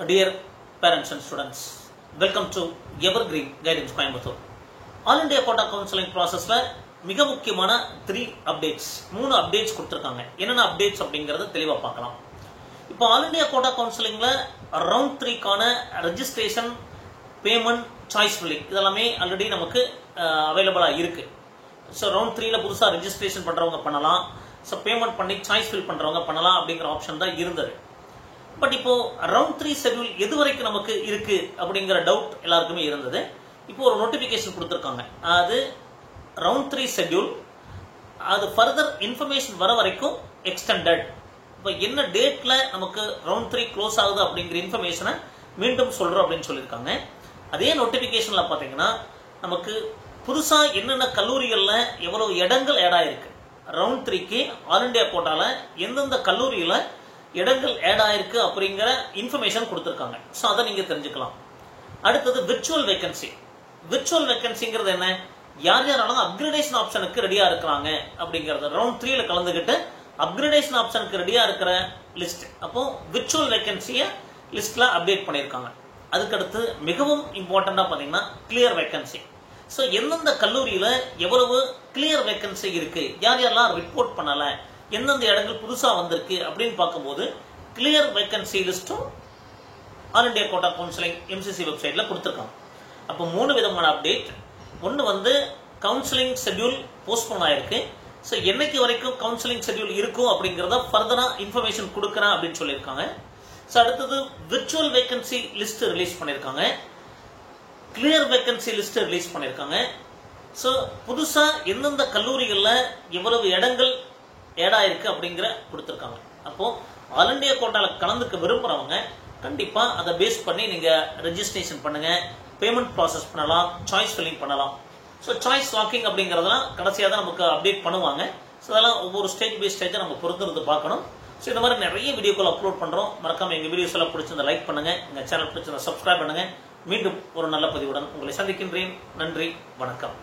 Dear parents and students, welcome to Evergreen Guidance Coimbatore. All India Quota Counseling process la மிக முக்கியமான 3 updates 3 updates கொடுத்திருக்காங்க. என்னென்ன updates அப்படிங்கறத தெளிவா பார்க்கலாம். இப்போ ஆல் இந்தியா கோட்டா கவுன்சிலிங்ல ரவுண்ட் 3 கான ரெஜிஸ்ட்ரேஷன், பேமெண்ட், சாய்ஸ் ஃபில்லிங் இதெல்லாமே ஆல்ரெடி நமக்கு அவைலபிளா இருக்கு. சோ ரவுண்ட் 3ல புதுசா ரெஜிஸ்ட்ரேஷன் பண்றவங்க பண்ணலாம். சோ பேமெண்ட் பண்ணி சாய்ஸ் ஃபில் பண்றவங்க பண்ணலாம் அப்படிங்கிற ஆப்ஷன் தான் இருந்தது. பட் இப்போ ரவுண்ட் 3 ஷெட்யூல் எது வரைக்கும் நமக்கு இருக்கு அப்படிங்கிற டவுட் எல்லாருக்குமே இருந்தது. இப்போ ஒரு நோட்டிபிகேஷன் கொடுத்திருக்காங்க. அது ரவுண்ட் 3 ஷெட்யூல் அது ஃபர்தர் இன்ஃபர்மேஷன் வர வரைக்கும் எக்ஸ்டெண்டட். இப்போ என்ன டேட்ல நமக்கு ரவுண்ட் 3 க்ளோஸ் ஆகுது அப்படிங்கிற இன்ஃபர்மேஷனை மீண்டும் சொல்றோம் அப்படின்னு சொல்லியிருக்காங்க. அதே நோட்டிபிகேஷன்ல பாத்தீங்கன்னா நமக்கு புதுசா என்னென்ன கல்லூரிகள்ல எவ்வளவு இடங்கள் ஆட் ஆயிருக்கு, ரவுண்ட் 3க்கு ஆல் இந்தியா கோட்டால எந்தெந்த கல்லூரியில இடங்கள் ஆட் ஆயிருக்கு அப்படிங்கிற இன்ஃபர்மேஷன் கொடுத்திருக்காங்க. சோ அதை நீங்க தெரிஞ்சுக்கலாம். அடுத்தது விர்ச்சுவல் வேகன்சி. விர்ச்சுவல் வேகன்சிங்கிறது என்ன, யார் யாராலும் அப்கிரேடேஷன் ஆப்ஷனுக்கு ரெடியா இருக்கிறாங்க அப்படிங்கறது ரவுண்ட் 3ல கலந்துகிட்டு அப்கிரேடேஷன் ஆப்ஷனுக்கு ரெடியா இருக்கிற லிஸ்ட். அப்போ விர்ச்சுவல் வேகன்சிய லிஸ்ட்ல அப்டேட் பண்ணிருக்காங்க. அதுக்கடுத்து மிகவும் இம்பார்ட்டண்டா பாத்தீங்கன்னா கிளியர் வேகன்சி. சோ எந்தெந்த கல்லூரியில எவ்வளவு கிளியர் வேகன்சி இருக்கு, யார் யாரெல்லாம் ரிப்போர்ட் பண்ணல, எந்தெந்த இடங்கள் புதுசா வந்திருக்கு அப்படின்னு பார்க்கும்போது கிளியர் வேகன்சி லிஸ்டும் all India quota counselling MCC வெப்சைட்ல கொடுத்திருக்காங்க. அப்போ 3 விதமான அப்டேட். ஒன்னு வந்து கவுன்சிலிங் ஷெட்யூல் போஸ்ட்போன் ஆயிருக்கு. சோ என்னைக்கு வரைக்கும் கவுன்சிலிங் ஷெட்யூல் இருக்கும் அப்படிங்கறத ஃபர்தரா இன்ஃபர்மேஷன் கொடுக்கறேன் அப்படின்னு சொல்லியிருக்காங்க. சோ அடுத்தது விர்ச்சுவல் வேகன்சி லிஸ்ட் ரிலீஸ் பண்ணிருக்காங்க, கிளியர் வேகன்சி லிஸ்ட் ரிலீஸ் பண்ணிருக்காங்க. சோ புதுசா எந்தெந்த கல்லூரிகள்ல எவ்வளவு இடங்கள் ஏடா இருக்கு அப்படிங்கிற கொடுத்திருக்காங்க. அப்போ ஆல் இந்தியா கோட்டால கலந்துக்க விரும்புறவங்க கண்டிப்பா அதை பேஸ் பண்ணி நீங்க ரெஜிஸ்ட்ரேஷன் பண்ணுங்க, பேமெண்ட் ப்ராசஸ் பண்ணலாம், சாய்ஸ் ஃபில்லிங் பண்ணலாம். ஸோ சாய்ஸ் லாக்கிங் அப்படிங்கறதெல்லாம் கடைசியாக தான் நமக்கு அப்டேட் பண்ணுவாங்க. ஸோ அதெல்லாம் ஒவ்வொரு ஸ்டேஜ் பை ஸ்டேஜை நம்ம பொறுத்திருந்து பார்க்கணும். ஸோ இந்த மாதிரி நிறைய வீடியோக்கள் அப்லோட் பண்றோம். மறக்காம எங்க வீடியோஸ் எல்லாம் பிடிச்சிருந்தா லைக் பண்ணுங்க, எங்க சேனல் பிடிச்சிருந்தா சப்ஸ்கிரைப் பண்ணுங்க. மீண்டும் ஒரு நல்ல பதிவுடன் உங்களை சந்திக்கின்றேன். நன்றி, வணக்கம்.